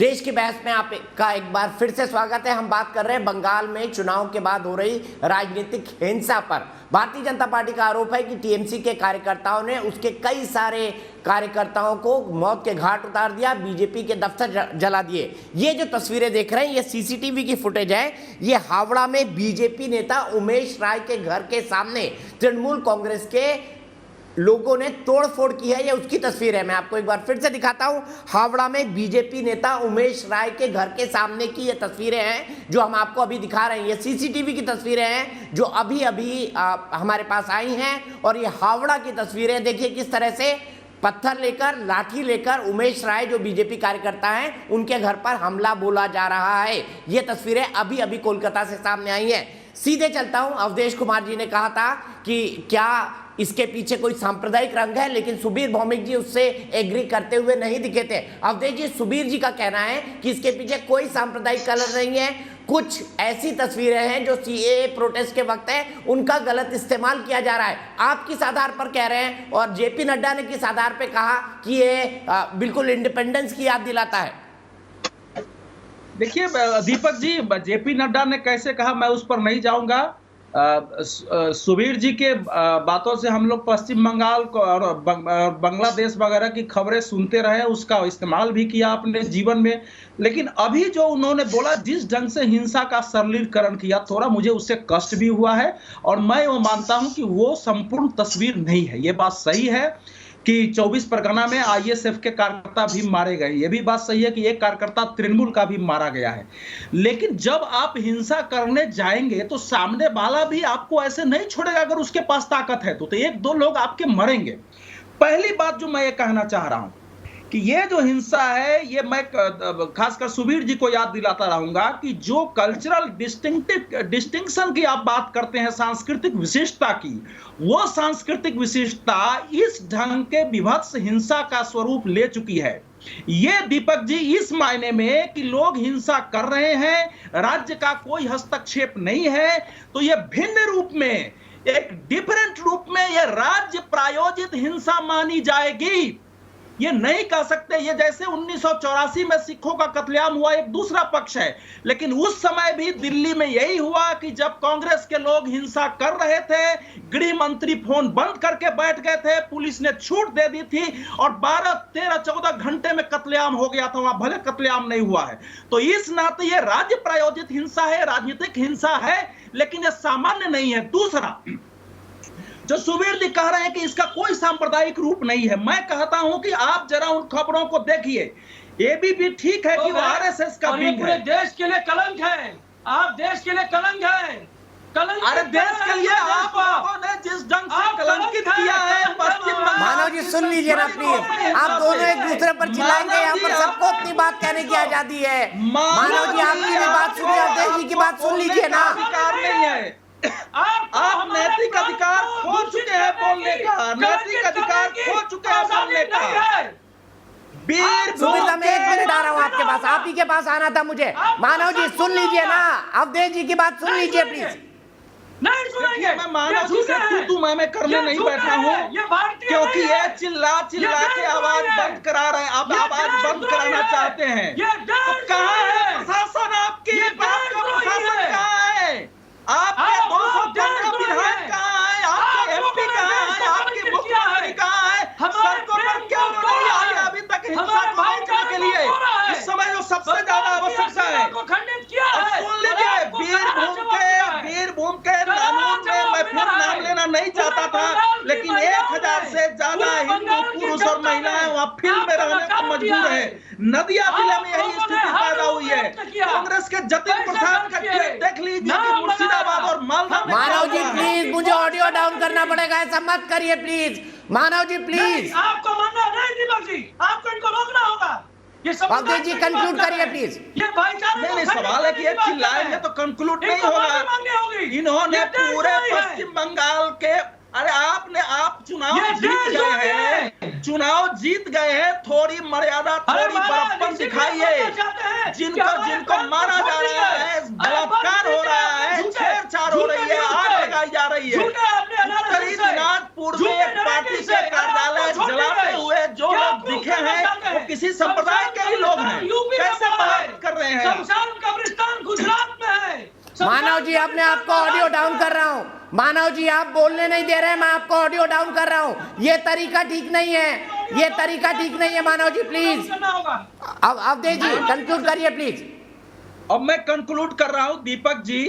देश की बहस में आपका एक बार फिर से स्वागत है। हम बात कर रहे हैं बंगाल में चुनाव के बाद हो रही राजनीतिक हिंसा पर। भारतीय जनता पार्टी का आरोप है कि टीएमसी के कार्यकर्ताओं ने उसके कई सारे कार्यकर्ताओं को मौत के घाट उतार दिया, बीजेपी के दफ्तर जला दिए। ये जो तस्वीरें देख रहे हैं ये सीसीटीवी की फुटेज है। ये हावड़ा में बीजेपी नेता उमेश राय के घर के सामने तृणमूल कांग्रेस के लोगों ने तोड़फोड़ की है, ये उसकी तस्वीर है। मैं आपको एक बार फिर से दिखाता हूं। हावड़ा में बीजेपी नेता उमेश राय के घर के सामने की ये तस्वीरें हैं जो हम आपको अभी दिखा रहे हैं। ये सीसीटीवी की तस्वीरें हैं जो अभी अभी हमारे पास आई हैं। और ये हावड़ा की तस्वीरें देखिए किस तरह से पत्थर लेकर, लाठी लेकर उमेश राय जो बीजेपी कार्यकर्ता हैं उनके घर पर हमला बोला जा रहा है। ये तस्वीरें अभी अभी कोलकाता से सामने आई हैं। सीधे चलता हूं। अवधेश कुमार जी ने कहा था कि क्या इसके पीछे कोई सांप्रदायिक रंग है, लेकिन सुबीर भौमिक जी उससे एग्री करते हुए नहीं दिखे थे। अवधेश जी, सुबीर जी का कहना है कि इसके पीछे कोई सांप्रदायिक कलर नहीं है। कुछ ऐसी तस्वीरें हैं जो सीएए प्रोटेस्ट के वक्त है उनका गलत इस्तेमाल किया जा रहा है। आप किस आधार पर कह रहे हैं और जेपी नड्डा ने किस आधार पर कहा कि ये बिल्कुल इंडिपेंडेंस की याद दिलाता है? देखिए दीपक जी, जेपी नड्डा ने कैसे कहा मैं उस पर नहीं जाऊंगा। सुबीर जी के बातों से हम लोग पश्चिम बंगाल और बांग्लादेश वगैरह की खबरें सुनते रहे, उसका इस्तेमाल भी किया अपने जीवन में। लेकिन अभी जो उन्होंने बोला, जिस ढंग से हिंसा का सरलीकरण किया, थोड़ा मुझे उससे कष्ट भी हुआ है। और मैं वो मानता हूं कि वो संपूर्ण तस्वीर नहीं है। ये बात सही है कि 24 परगना में आईएसएफ के कार्यकर्ता भी मारे गए। ये भी बात सही है कि एक कार्यकर्ता तृणमूल का भी मारा गया है। लेकिन जब आप हिंसा करने जाएंगे तो सामने वाला भी आपको ऐसे नहीं छोड़ेगा। अगर उसके पास ताकत है तो एक दो लोग आपके मरेंगे। पहली बात जो मैं ये कहना चाह रहा हूं कि ये जो हिंसा है, ये मैं खासकर सुबीर जी को याद दिलाता रहूंगा कि जो कल्चरल डिस्टिंक्शन की आप बात करते हैं, सांस्कृतिक विशिष्टता की, वो सांस्कृतिक विशिष्टता इस ढंग के विभत्स हिंसा का स्वरूप ले चुकी है। ये दीपक जी इस मायने में कि लोग हिंसा कर रहे हैं, राज्य का कोई हस्तक्षेप नहीं है, तो ये भिन्न रूप में, एक डिफरेंट रूप में ये राज्य प्रायोजित हिंसा मानी जाएगी। ये नहीं कह सकते। ये जैसे 1984 में सिखों का कत्लेआम हुआ, एक दूसरा पक्ष है। लेकिन उस समय भी दिल्ली में यही हुआ कि जब कांग्रेस के लोग हिंसा कर रहे थे, गृह मंत्री फोन बंद करके बैठ गए थे, पुलिस ने छूट दे दी थी और 12, 13, 14 घंटे में कत्लेआम हो गया था। वहां भले कत्लेआम नहीं हुआ है। तो इस नाते ये राज्य प्रायोजित हिंसा है, राजनीतिक हिंसा है, लेकिन ये सामान्य नहीं है। दूसरा, जो सुबीर जी कह रहे हैं कि इसका कोई सांप्रदायिक रूप नहीं है, मैं कहता हूं कि आप जरा उन खबरों को देखिए। एबीपी ठीक है कि वो आरएसएस का विंग है। पूरे देश के लिए कलंक है। आप देश के लिए कलंक है। कलंक, अरे देश के लिए आप लोगों ने जिस ढंग से कलंकित किया है पश्चिम बंगाल। मानव जी सुन लीजिए ना प्लीज। आप दोनों एक दूसरे पर चिल्लाएंगे, यहाँ पर सबको अपनी बात कहने की आजादी है। मानव जी आपकी भी बात सुनिए, अवधेश जी की बात सुन लीजिए ना। अधिकार नहीं है। आप नैतिक अधिकार खो चुके हैं बोलने का, नैतिक अधिकार खो चुके हैं बोलने का। सुबीर साहब, मैं 1 मिनट आ रहा हूं आपके पास, आप ही के पास आना था मुझे। मानव जी सुन लीजिए ना, अवधेश जी की बात सुन लीजिए प्लीज। नहीं सुनेंगे। मैं मानव जी से तू मैं करने नहीं बैठा हूँ, क्योंकि ये चिल्ला के आवाज बंद करा रहे हैं। आप आवाज बंद कराना चाहते हैं। कहाँ है प्रशासन? आपकी प्रशासन कहाँ है? आपके 215 विधायक कहाँ है? आपके एमपी कहाँ है? आपके मुख्यमंत्री कहाँ है? सड़कों पर क्यों नहीं आए अभी तक हिंसा को रोकने के लिए? इस समय जो सबसे ज्यादा आवश्यकता है, सुन लीजिए, वीरभूम के कानून में मैं फिर नाम लेना नहीं चाहता था, लेकिन 1000 से ज्यादा हिंदू पुरुष और महिलाएं वहाँ फील्ड में रहने को मजबूर है। नदिया जिले में यही स्थिति पैदा हुई है। कांग्रेस के जतिन प्रसाद का ट्वीट देख लीजिए कि मुर्शिदाबाद और मालदा में। मानव जी प्लीज, मुझे ऑडियो डाउन करना पड़ेगा, ऐसा मत करिए प्लीज। Manav ji please. आपको मानना नहीं दीपक जी, आपको इनको रोकना होगा। ये अवधेश जी कंक्लूड करिए प्लीज। ये भाईचारे नहीं, सवाल है कि ये चिल्लाएंगे तो कंक्लूड नहीं होगा। इन्होंने पूरे पश्चिम बंगाल के, अरे आप चुनाव जीत गए हैं, चुनाव जीत गए हैं, थोड़ी मर्यादा, थोड़ी बड़प्पन दिखाइए। जिनको मारा जा रहा है, बलात्कार हो रहा है, छेड़छाड़ हो रही है, आग लगाई जा रही है, उत्तरी दिनाजपुर गोरखपुर में एक पार्टी के कार्यालय जलाते हुए जो लोग दिखे हैं वो किसी संप्रदाय के ही लोग हैं, कैसे बात कर रहे हैं? शमशान कब्रिस्तान गुजरात में है। मानव जी, अपने आप को ऑडियो डाउन कर रहा हूं। मानव जी, आप बोलने नहीं दे रहे हैं, मैं आपको ऑडियो डाउन कर रहा हूं। ये तरीका ठीक नहीं है, ये तरीका ठीक नहीं है। मानव जी प्लीज, अब अवधेश जी कंक्लूड करिए प्लीज। अब मैं कंक्लूड कर रहा हूं। दीपक जी,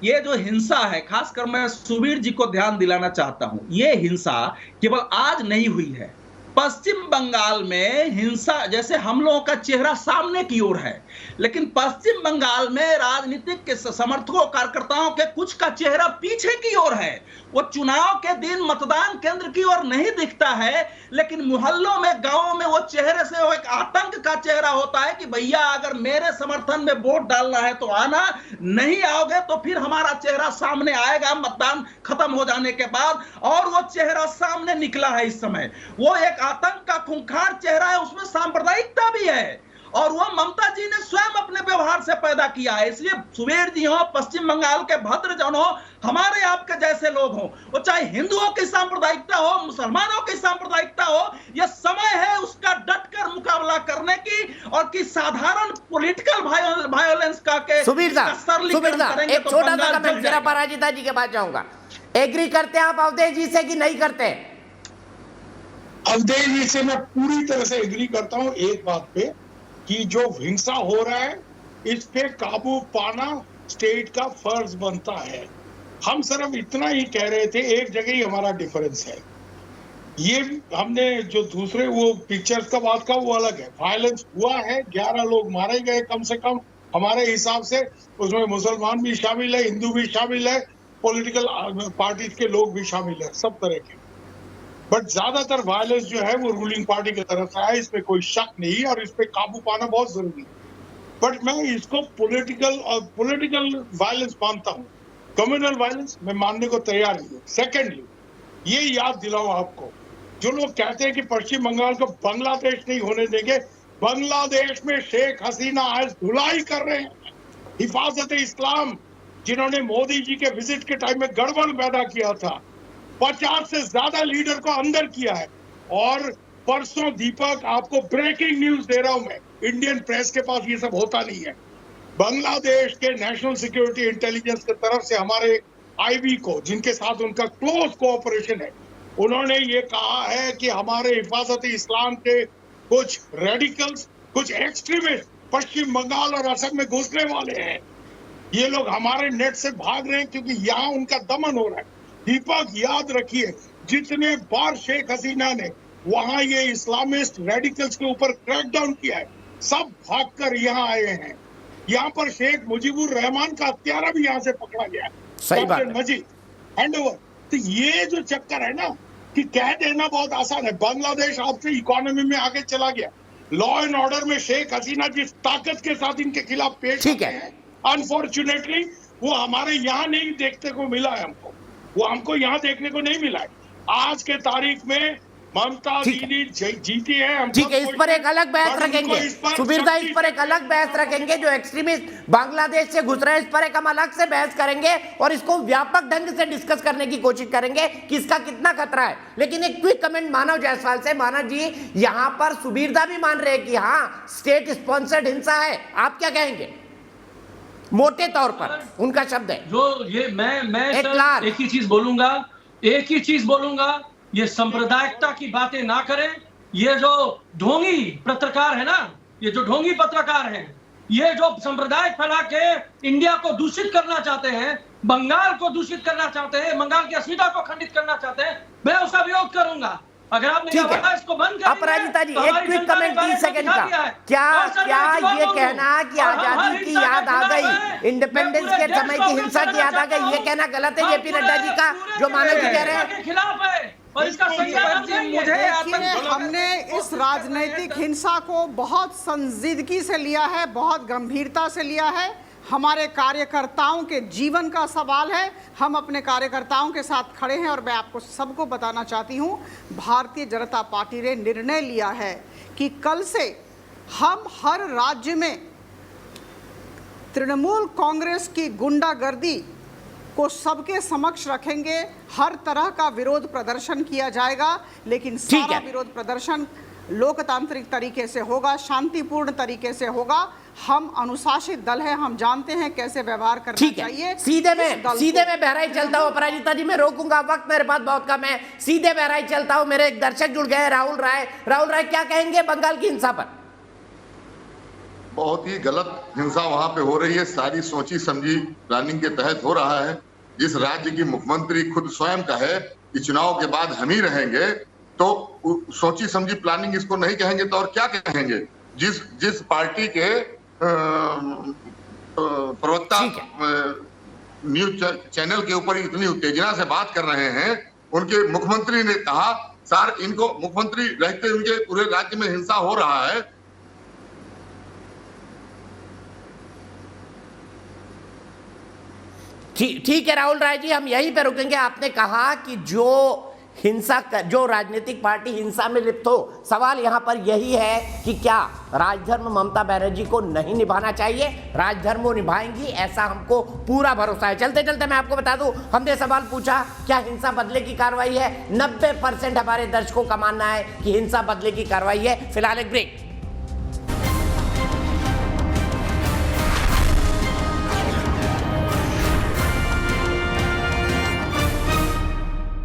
ये जो हिंसा है, खासकर मैं सुबीर जी को ध्यान दिलाना चाहता हूं, ये हिंसा केवल आज नहीं हुई है। पश्चिम बंगाल में हिंसा, जैसे हम लोगों का चेहरा सामने की ओर है, लेकिन पश्चिम बंगाल में राजनीतिक के समर्थकों कार्यकर्ताओं के कुछ का चेहरा पीछे की ओर है। वो चुनाव के दिन मतदान केंद्र की ओर नहीं दिखता है, लेकिन मोहल्लों में, गांवों में वो चेहरे से वो एक आतंक का चेहरा होता है कि भैया अगर मेरे समर्थन में वोट डालना है तो आना, नहीं आओगे तो फिर हमारा चेहरा सामने आएगा मतदान खत्म हो जाने के बाद। और वो चेहरा सामने निकला है इस समय। वो एक आतंक का खूंखार चेहरा है, उसमें सांप्रदायिकता भी है, और वो ममता जी ने स्वयं अपने व्यवहार से पैदा किया है। इसलिए सुबीर जी हो, पश्चिम बंगाल के भद्रजन हो, हमारे आपके जैसे लोग हो, वो चाहे हिंदुओं की सांप्रदायिकता हो, मुसलमानों की सांप्रदायिकता हो, यह समय है उसका डटकर मुकाबला करने की, और कि साधारण पॉलिटिकल वायलेंस का के सुबीर साहब, एक छोटा सा कमेंट, जरा पराजिता जी के पास जाऊंगा। एग्री करते हैं आप अवधेश जी से कि नहीं करते? अवधेश जी से मैं पूरी तरह से एग्री करता हूं एक बात पे, कि जो हिंसा हो रहा है इस पे काबू पाना स्टेट का फर्ज बनता है। हम सिर्फ इतना ही कह रहे थे, एक जगह ही हमारा डिफरेंस है। ये हमने जो दूसरे वो पिक्चर्स का बात का वो अलग है। वायलेंस हुआ है, 11 लोग मारे गए कम से कम हमारे हिसाब से, उसमें मुसलमान भी शामिल है, हिंदू भी शामिल है, पॉलिटिकल पार्टीज के लोग भी शामिल है, सब तरह के। बट ज्यादातर वायलेंस जो है वो रूलिंग पार्टी की तरफ से है, इसमें कोई शक नहीं, और इस पे काबू पाना बहुत जरूरी है। बट मैं इसको पॉलिटिकल वायलेंस मानता हूँ, कम्युनल वायलेंस मैं मानने को तैयार नहीं हूँ। सेकेंडली, ये याद दिलाऊं आपको, जो लोग कहते हैं कि पश्चिम बंगाल को बांग्लादेश नहीं होने देंगे, बांग्लादेश में शेख हसीना आज धुलाई कर रहे हैं। हिफाजत इस्लाम, जिन्होंने मोदी जी के विजिट के टाइम में गड़बड़ पैदा किया था, 50 से ज्यादा लीडर को अंदर किया है। और परसों दीपक, आपको ब्रेकिंग न्यूज दे रहा हूं मैं, इंडियन प्रेस के पास ये सब होता नहीं है। बांग्लादेश के नेशनल सिक्योरिटी इंटेलिजेंस की तरफ से हमारे आईबी को, जिनके साथ उनका क्लोज कोऑपरेशन है, उन्होंने ये कहा है कि हमारे हिफाजत इस्लाम के कुछ रेडिकल्स, कुछ एक्सट्रीमिस्ट पश्चिम बंगाल और असम में घुसने वाले हैं। ये लोग हमारे नेट से भाग रहे हैं क्योंकि यहाँ उनका दमन हो रहा है। दीपक, याद रखिए, जितने बार शेख हसीना ने वहां ये इस्लामिस्ट रेडिकल्स के ऊपर क्रैकडाउन किया है, सब भागकर यहाँ आए हैं। यहाँ पर शेख मुजीबुर रहमान का हत्यारा भी यहाँ से पकड़ा गया है, सही बात है। मजीद हैंडओवर। तो ये जो चक्कर है ना, कि कह देना बहुत आसान है, बांग्लादेश आपसे इकोनॉमी में आगे चला गया, लॉ एंड ऑर्डर में शेख हसीना जिस ताकत के साथ इनके खिलाफ पेश ठीक आते हैं, अनफॉर्चुनेटली वो हमारे यहाँ नहीं देखने को मिला है। वो हमको यहाँ देखने को नहीं मिला है। आज के तारीख में ममता दीदी जीती है। ठीक है, इस पर एक अलग बहस रखेंगे सुबीर भाई, इस पर एक अलग बहस रखेंगे। जो एक्सट्रीमिस्ट बांग्लादेश से घुस रहे हैं, इस पर एक हम अलग से बहस करेंगे और इसको व्यापक ढंग से डिस्कस करने की कोशिश करेंगे कि इसका कितना खतरा है। लेकिन एक क्विक कमेंट मानव जायसवाल से। मानव जी, यहाँ पर सुबीरदा भी मान रहे हैं कि हाँ, स्टेट स्पॉन्सर्ड हिंसा है, आप क्या कहेंगे? मोटे तौर पर उनका शब्द है। जो ये मैं एक ही चीज बोलूंगा, ये सांप्रदायिकता की बातें ना करें। ये जो ढोंगी पत्रकार है ना, ये जो ढोंगी पत्रकार हैं, ये जो सांप्रदायिक फैला के इंडिया को दूषित करना चाहते हैं, बंगाल को दूषित करना चाहते हैं, बंगाल की अस्मिता को खंडित करना चाहते हैं, मैं उसका विरोध करूंगा। अगर आपने कहा इसको बंद कर, अपराजिता जी, एक क्विक कमेंट 30 सेकंड का। क्या ये कहना कि आजादी की याद आ गई, इंडिपेंडेंस के समय की हिंसा की याद आ गई, ये कहना गलत है जेपी नड्डा जी का, जो मानव जी कह रहे हैं? खिलाफ है और इसका हमने इस राजनीतिक हिंसा को बहुत संजीदगी से लिया है, बहुत गंभीरता से लिया है। हमारे कार्यकर्ताओं के जीवन का सवाल है, हम अपने कार्यकर्ताओं के साथ खड़े हैं। और मैं आपको सबको बताना चाहती हूं, भारतीय जनता पार्टी ने निर्णय लिया है कि कल से हम हर राज्य में तृणमूल कांग्रेस की गुंडागर्दी को सबके समक्ष रखेंगे, हर तरह का विरोध प्रदर्शन किया जाएगा, लेकिन सारा विरोध प्रदर्शन लोकतांत्रिक तरीके से होगा, शांतिपूर्ण तरीके से होगा। हम अनुशासित दल है, हम जानते हैं कैसे व्यवहार करना चाहिए। सीधे में बहराइच चलता हूँ अपराजिता जी, मैं रोकूंगा, वक्त मेरे पास बहुत कम है। सीधे बहराइच चलता हूँ, मेरे एक दर्शक जुड़ गए, राहुल राय क्या कहेंगे बंगाल की हिंसा पर? बहुत ही गलत हिंसा वहां पे हो रही है, सारी सोची समझी प्लानिंग के तहत हो रहा है। जिस राज्य की मुख्यमंत्री खुद स्वयं का है कि चुनाव के बाद हम ही रहेंगे, तो सोची समझी प्लानिंग इसको नहीं कहेंगे तो और क्या कहेंगे? जिस पार्टी के प्रवक्ता न्यूज चैनल के ऊपर इतनी उत्तेजना से बात कर रहे हैं, उनके मुख्यमंत्री ने कहा सर इनको, मुख्यमंत्री रहते उनके पूरे राज्य में हिंसा हो रहा है। ठीक है राहुल राय जी, हम यहीं पे रुकेंगे। आपने कहा कि जो राजनीतिक पार्टी हिंसा में लिप्त हो, सवाल यहां पर यही है कि क्या राजधर्म ममता बनर्जी को नहीं निभाना चाहिए? राजधर्म वो निभाएंगी, ऐसा हमको पूरा भरोसा है। चलते चलते मैं आपको बता दूं, हमने सवाल पूछा क्या हिंसा बदले की कार्रवाई है? 90% हमारे दर्शकों का मानना है कि हिंसा बदले की कार्रवाई है। फिलहाल एक ब्रेक।